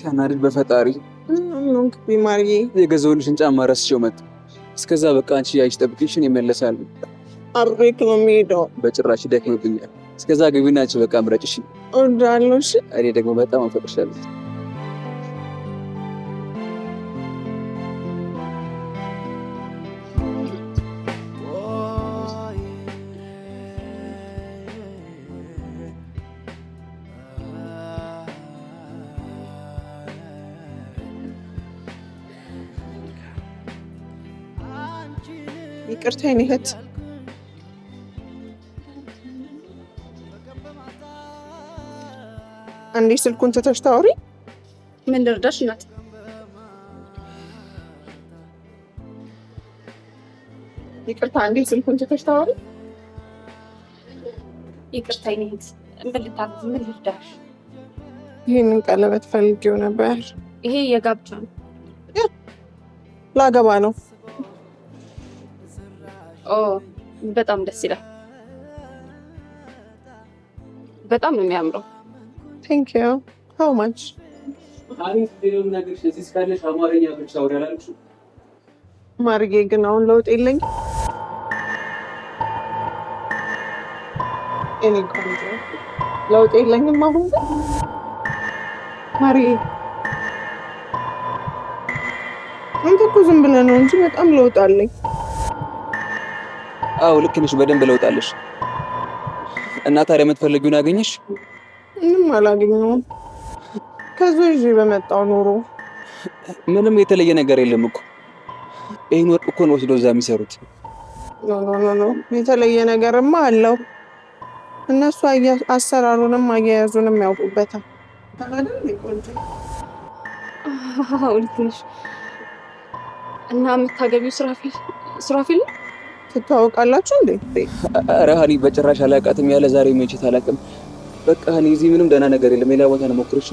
ሲያናድድ በፈጣሪ ምንም ቢማርዬ የገዛሁልሽን ጫማ ረስቼው መጣ። እስከዛ በቃ አንቺ ያይሽ ጠብቂሽን ይመለሳሉ። አብሬክ ነው የምሄደው። በጭራሽ ደክሞብኛል። እስከዛ ግቢና አንቺ በቃ ምረጭሽ። እወዳለሁ። እሺ እኔ ደግሞ በጣም አፈቅርሻለሁ። ይቅርታ የኔ እህት። አንዴ ስልኩን ትተሽ ታውሪ። ምን ልርዳሽ እናት? ይቅርታ አንዴ ስልኩን ትተሽ ታውሪ። ይቅርታ የኔ እህት። ምን ልርዳሽ? ይህንን ቀለበት ፈልጌው ነበር። ይሄ የጋብቻ ነው። ላገባ ነው። ኦ በጣም ደስ ይላል። በጣም ነው የሚያምረው። ቴንክ ዩ ሃው ማች። ማርጌ ግን አሁን ለውጥ የለኝም። እኔ ቆንጆ ለውጥ የለኝም አሁን ግን ማርጌ። አንተ እኮ ዝም ብለህ ነው እንጂ በጣም ለውጥ አለኝ። አዎ ልክ ነሽ፣ በደንብ ለውጣለሽ። እና ታዲያ የምትፈልጊውን አገኘሽ? ምንም አላገኘሁም። ከዚህ ይዤ በመጣው ኑሮ ምንም የተለየ ነገር የለም እኮ። ይሄን ወርቅ እኮ ነው ወስደው እዛ የሚሰሩት። ኖ የተለየ ነገርማ አለው። እነሱ አሰራሩንም አያያዙንም ያውቁበታል። አዎ ልክ ነሽ። እና የምታገቢው ሱራፌል ትታወቃላችሁ እንዴ? ኧረ ሀኒ በጭራሽ አላውቃትም። ያለ ዛሬ መቼት አላውቅም። በቃ ሀኒ እዚህ ምንም ደህና ነገር የለም። ሌላ ቦታ ነው ሞክርሽ።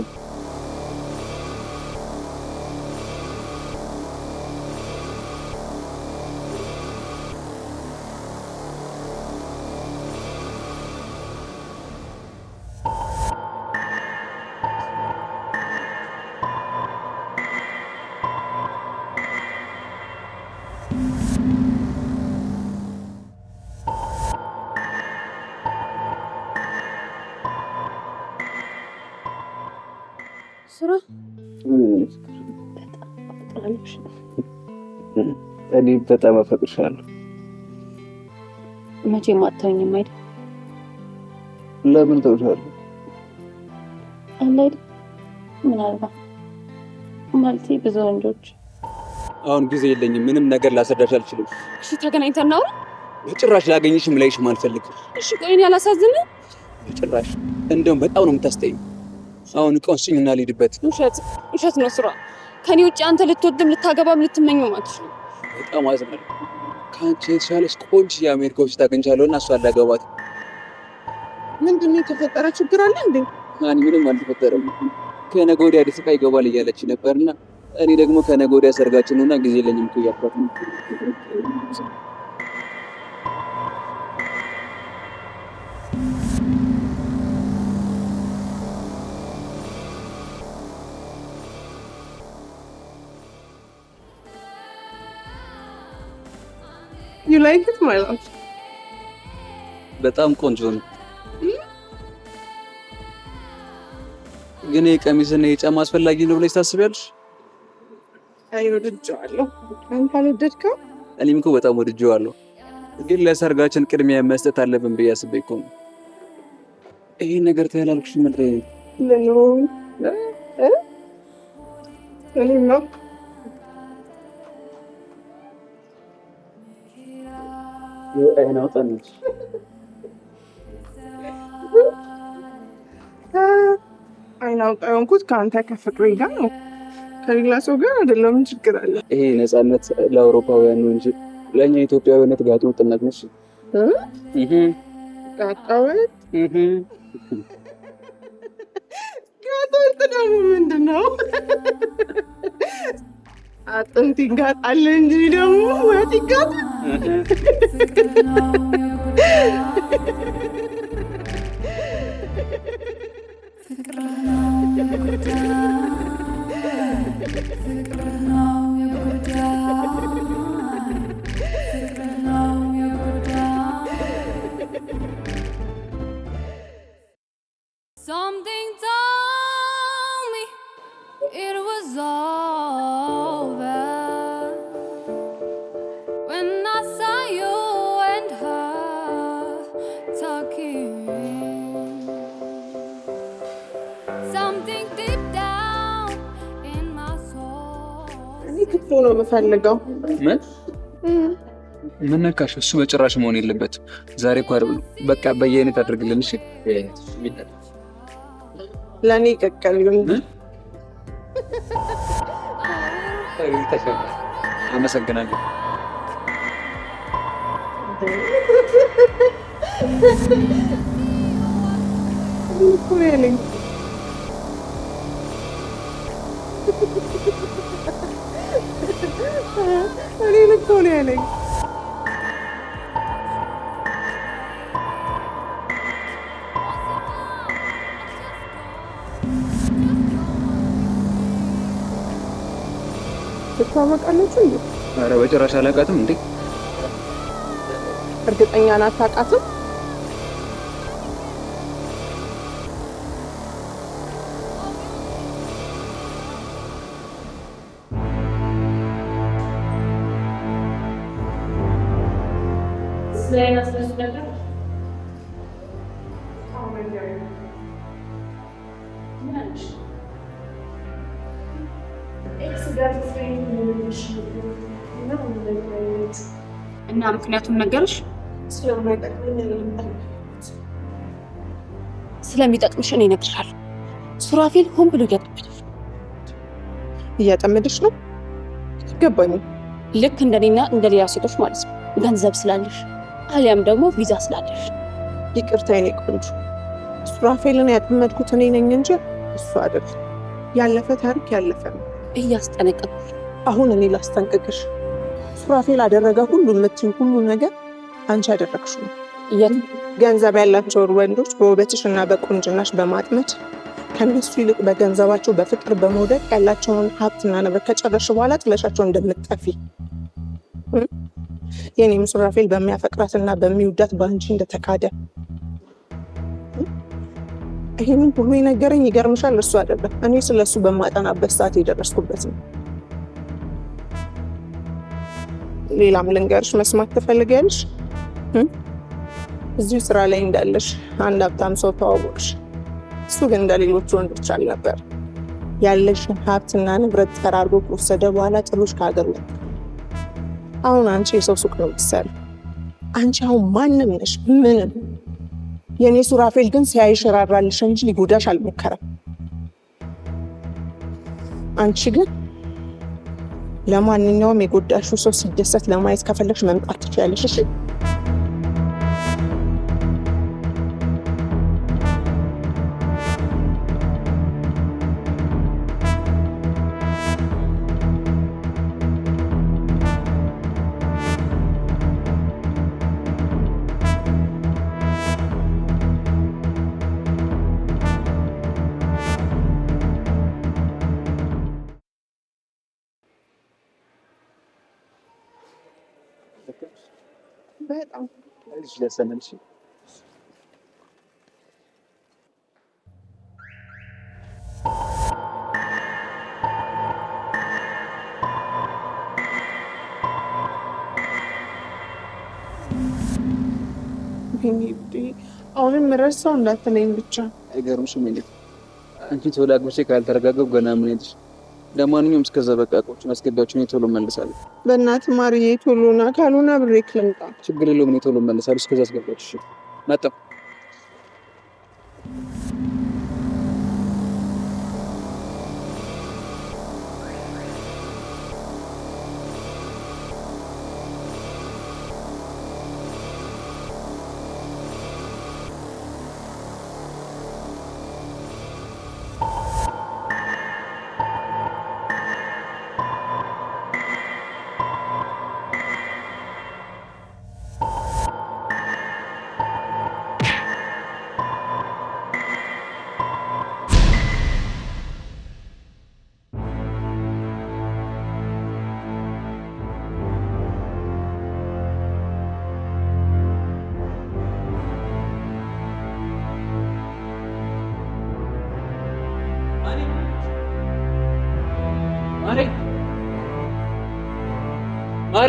ሱራ እኔ በጣም አፈቅርሻለሁ። መቼም አትተውኝም አይደል? ለምን ተውሻለሁ? አለ አይደል? ምናልባት ማለቴ ብዙ ወንዶች። አሁን ጊዜ የለኝም። ምንም ነገር ላስረዳሽ አልችልም። እሺ ተገናኝተን እናውራ። በጭራሽ ላገኝሽም ላይሽም አልፈልግም። እሺ ቆይ እኔ አላሳዝንም? በጭራሽ። እንደውም በጣም ነው የምታስጠይኝ። አሁን እቃውን ስጭኝና ልሂድበት። ውሸት ነው ሱራ። ከኔ ውጭ አንተ ልትወድም ልታገባም ልትመኘው አትችልም። በጣም አዝናለሁ። ከአንቺ የተሻለች ቆንጆ የአሜሪካ ውስጥ ታገኝቻለሁና እሷ አላገባት። ምንድን ነው የተፈጠረ ችግር አለ እንዴ? ምንም አልተፈጠረም። ከነገ ወዲያ አዲስ ዕቃ ይገባል እያለች ነበርና እኔ ደግሞ ከነገ ወዲያ ሰርጋችን ነውና ጊዜ የለኝም እኮ እያልኳት ነው። You like it, my love? በጣም ቆንጆ ነው። ግን የቀሚስና የጫማ አስፈላጊ ነው ብለሽ ታስቢያለሽ? አይ ወድጄዋለሁ። አንተ አልወደድከው? እኔም እኮ በጣም ወድጄዋለሁ። ግን ለሰርጋችን ቅድሚያ መስጠት አለብን ብዬ አስቤ እኮ ነው። ይሄን ነገር ተያላልኩሽ ማለት ነው። ነው አይናውጣንች አይናውጣ የሆንኩት ከአንተ ከፍቅሬ ጋር ነው፣ ከሌላ ሰው ጋር አይደለም። ምን ችግር አለ? ይሄ ነፃነት ለአውሮፓውያን ነው እንጂ ለእኛ ኢትዮጵያዊነት ጋጥ ወጥነት ነሽ። ጋጣወጥ ጋጣወጥ ደግሞ ምንድን ነው? አጥንት ይጋጣል እንጂ ደግሞ ወጥ ይጋጣል። Something told me it was over when I saw you and her talking. Something deep down in my soul. እኔ ክትፎ ነው የምፈልገው። ምን ነካሽ? እሱ በጭራሽ መሆን የለበትም። ዛሬ እኮ አይደለም። በቃ በየአይነት አድርግልን። እሺ ለእኔ ቀቀልኝ። አመሰግናለሁ። እኮ ያለኝ እኔን እኮ ነው ያለኝ። ትታወቃላችሁ እንዴ? ኧረ በጭራሽ አላውቃትም። እንዴ እርግጠኛ ናት አታውቃትም? እና ምክንያቱም ነገርሽ ስለሚጠቅምሽ እኔ እነግርሻለሁ። ሱራፌል ሆን ብሎ እያጠመደሽ ነው። ገባኝ። ልክ እንደኔና እንደሌላ ሴቶች ማለት ነው። ገንዘብ ስላለሽ አሊያም ደግሞ ቪዛ ስላለሽ። ይቅርታ የኔ ቆንጆ፣ ሱራፌልን ያጠመድኩት እኔ ነኝ እንጂ እሱ አይደለም። ያለፈ ታሪክ ያለፈ ነው። እያስጠነቀቅኩሽ። አሁን እኔ ላስጠንቅቅሽ። ሱራፌል አደረገ ሁሉ የምትይው ሁሉ ነገር አንቺ ያደረግሽው ነው። ገንዘብ ያላቸውን ወንዶች በውበትሽና በቁንጅናሽ በማጥመድ ከነሱ ይልቅ በገንዘባቸው በፍቅር በመውደቅ ያላቸውን ሀብትና ንብረት ከጨረሽ በኋላ ጥለሻቸው እንደምትጠፊ የኔም ሱራፌል በሚያፈቅራትና በሚወዳት በአንቺ እንደተካደ ይህንን ሁሉ የነገረኝ ይገርምሻል፣ እሱ አይደለም እኔ ስለሱ በማጠናበት ሰዓት የደረስኩበት ነው። ሌላም ልንገርሽ፣ መስማት ትፈልጊያለሽ? እዚሁ ስራ ላይ እንዳለሽ አንድ ሀብታም ሰው ተዋወቅሽ። እሱ ግን እንደሌሎቹ ወንዶች አልነበር። ያለሽን ሀብትና ንብረት ጠራርጎ ከወሰደ በኋላ ጥሎሽ ከሀገር ወጣ። አሁን አንቺ የሰው ሱቅ ነው የምትሰሪው። አንቺ አሁን ማንም ነሽ? ምንም። የኔ ሱራፌል ግን ሲያይሽ ራራልሽ እንጂ ሊጎዳሽ አልሞከረም። አንቺ ግን ለማንኛውም የጎዳሽው ሰው ሲደሰት ለማየት ከፈለግሽ መምጣት ትችያለሽ። እሺ በጣም ልጅ ለሰነልሽ አሁንም ረሳው እንዳትለኝ ብቻ። አይገርምሽም እንዴ? አንቺ ተወላግብሽ ካልተረጋገው ገና ምን ይልሽ? ለማንኛውም እስከዛ በቃ ቆጭን አስገባችሁ ቶሎ መልሳለሁ። በእናትህ ማርዬ ቶሎና ካልሆነ ብሬክ ልምጣ። ችግር የለውም ቶሎ መልሳለሁ። እስከዛ አስገባችሁ። እሺ መጣሁ።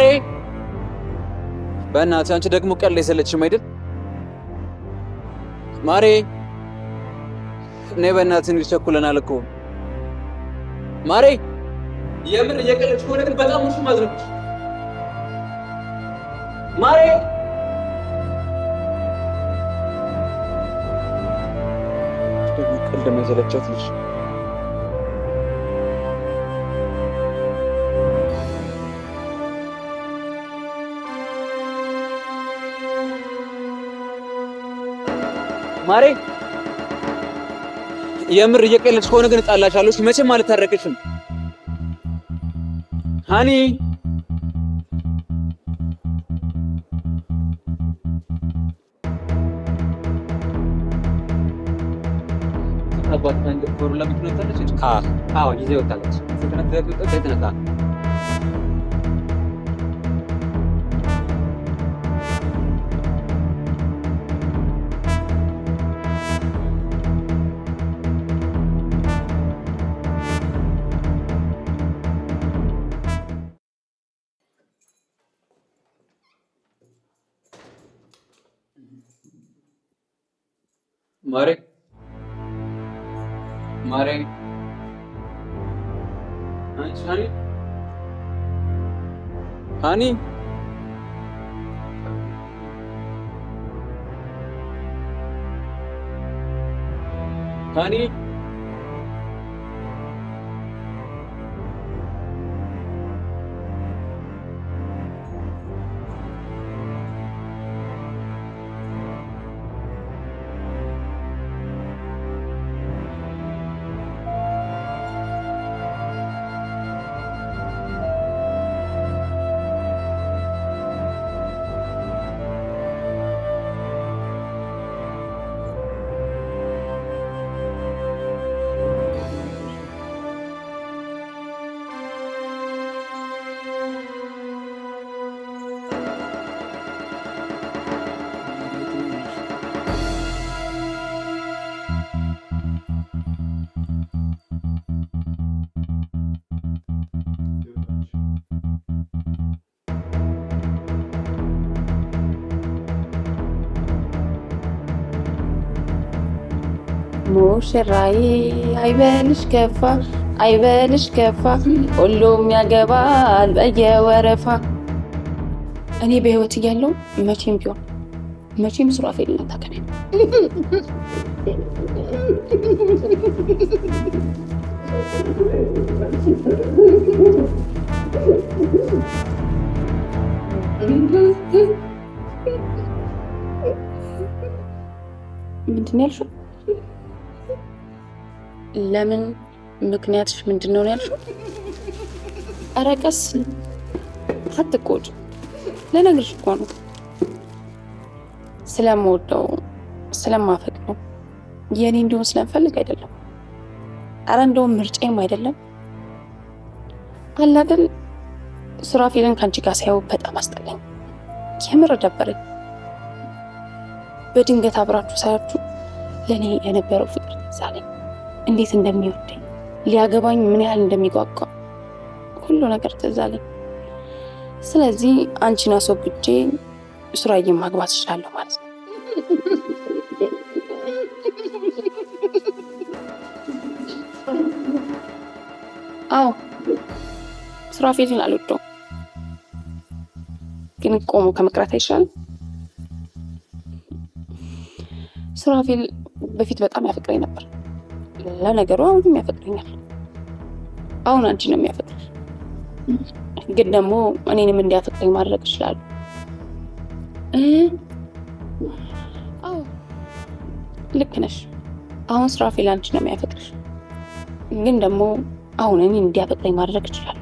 ማሬ በእናትህ አንቺ ደግሞ ቀል የሰለችሽም አይደል? ማሬ እኔ በእናትህ እንግዲህ ቸኩለናል እኮ ማሬ። የምር እየቀለድሽ ከሆነ ግን በጣም ሙሽ ማድረግ ማሬ። ደግሞ ቀልድ የሰለቻት ልጅ ማሬ የምር እየቀለድሽ ከሆነ ግን እጣላሻለሁ። መቼም አልታረቅሽም ሃኒ። አባት አንድ ኮሮላ ምትነታለች። አዎ ይዘው ወጣለች። ስለተነገረ ወጣች የተነካ ማሬ ማሬ ሃኒ ሃኒ ሃኒ ሙሽራዬ አይበልሽ ከፋ አይበልሽ ከፋ ሁሉም ያገባል በየወረፋ። እኔ በህይወት እያለሁ መቼም ቢሆን መቼም ሱራፌልን አታገናኝ። ምንድን ነው ያልሽው? ለምን ምክንያትሽ ምንድን ነው ያልሽው? ኧረ ቀስ አትቆጭ። ለነገርሽ እኮ ነው ስለምወደው ስለማፈቅረው የኔ እንዲሆን ስለምፈልግ አይደለም። ኧረ እንደውም ምርጫዬም አይደለም። አለ አይደል ሱራፌልን ከአንቺ ጋር ሳይው በጣም አስጠላኝ። የምር ደበረኝ። በድንገት አብራችሁ ሳያችሁ ለኔ የነበረው ፍቅር ዛለኝ። እንዴት እንደሚወደኝ ሊያገባኝ ምን ያህል እንደሚጓጓ ሁሉ ነገር ትዝ አለኝ። ስለዚህ አንቺን አስወግጄ ሱራዬን ማግባት እችላለሁ ማለት ነው። አዎ ሱራፌልን አልወደውም፣ ግን ቆሞ ከመቅረት አይሻልም? ሱራፌል በፊት በጣም ያፈቅረኝ ነበር። ለነገሩ አሁንም ያፈቅረኛል። አሁን አንቺ ነው የሚያፈቅርሽ፣ ግን ደግሞ እኔንም እንዲያፈቅረኝ ማድረግ እችላለሁ። አዎ ልክ ነሽ። አሁን ሱራፌል አንቺ ነው የሚያፈቅርሽ፣ ግን ደግሞ አሁን እኔ እንዲያፈቅረኝ ማድረግ እችላለሁ።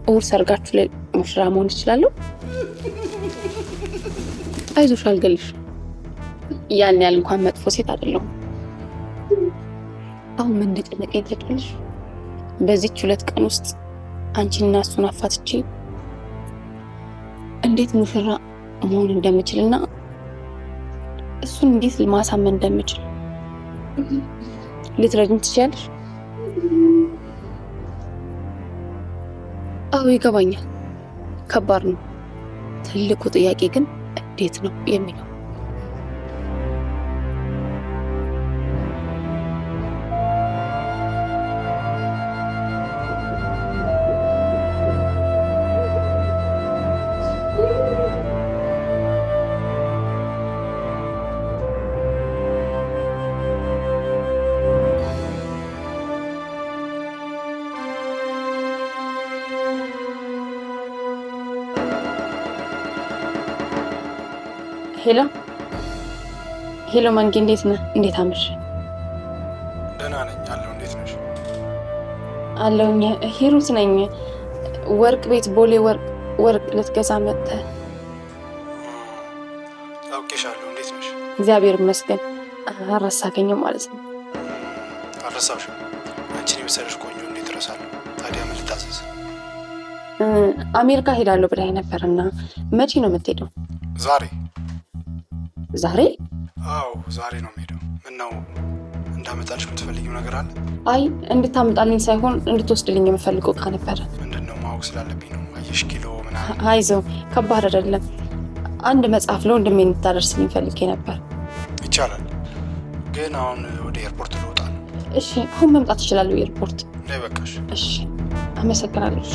እሑድ ሰርጋችሁ ላይ ሙሽራ መሆን እችላለሁ። አይዞሽ፣ አልገልሽም። ያን ያህል እንኳን መጥፎ ሴት አይደለሁም። አሁን ምን እንደጨነቀኝ ታውቂያለሽ? በዚህች 2 ቀን ውስጥ አንቺና እሱን አፋትቼ እንዴት ሙሽራ መሆን እንደምችልና እሱን እንዴት ማሳመን እንደምችል ልትረጂኝ ትችያለሽ? አዎ ይገባኛል። ከባድ ነው። ትልቁ ጥያቄ ግን እንዴት ነው የሚለው። ሄሎ ሄሎ፣ መንጌ እንዴት ነህ? እንዴት አመሽ? ደህና ነኝ አለሁ። እንዴት ነሽ? አለሁኝ። ሂሩት ነኝ። ወርቅ ቤት ቦሌ ወርቅ ልትገዛ መጥተህ። አውቄሻለሁ። እንዴት ነሽ? እግዚአብሔር ይመስገን። አልረሳኸኝም ማለት ነው? አልረሳሁሽም። አንቺን የመሰለሽ ቆንጆ እንዴት እረሳለሁ? ታዲያ ምን ልታዘዝ? አሜሪካ ሄዳለሁ ብላኝ ነበርና መቼ ነው የምትሄደው? ዛሬ? አዎ ዛሬ ነው የምሄደው። ምነው እንዳመጣልሽ የምትፈልጊው ነገር አለ? አይ እንድታመጣልኝ ሳይሆን እንድትወስድልኝ የምፈልገው እቃ ነበረ። ምንድነው? ማወቅ ስላለብኝ ነው። አየሽ ኪሎ ምናምን። አይዞህ ከባድ አይደለም። አንድ መጽሐፍ ለወንድሜ እንድታደርስልኝ ፈልጌ ነበር። ይቻላል፣ ግን አሁን ወደ ኤርፖርት ልወጣ ነው። እሺ አሁን መምጣት እችላለሁ ኤርፖርት? ላይ በቃሽ። እሺ አመሰግናለሁ።